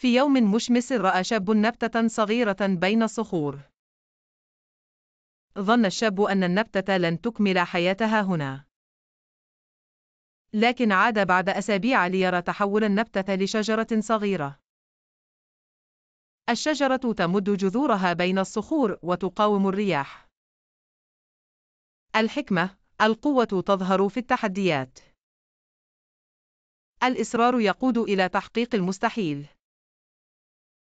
في يوم مشمس رأى شاب نبتة صغيرة بين الصخور. ظن الشاب أن النبتة لن تكمل حياتها هنا، لكن عاد بعد أسابيع ليرى تحول النبتة لشجرة صغيرة. الشجرة تمد جذورها بين الصخور وتقاوم الرياح. الحكمة: القوة تظهر في التحديات. الإصرار يقود إلى تحقيق المستحيل.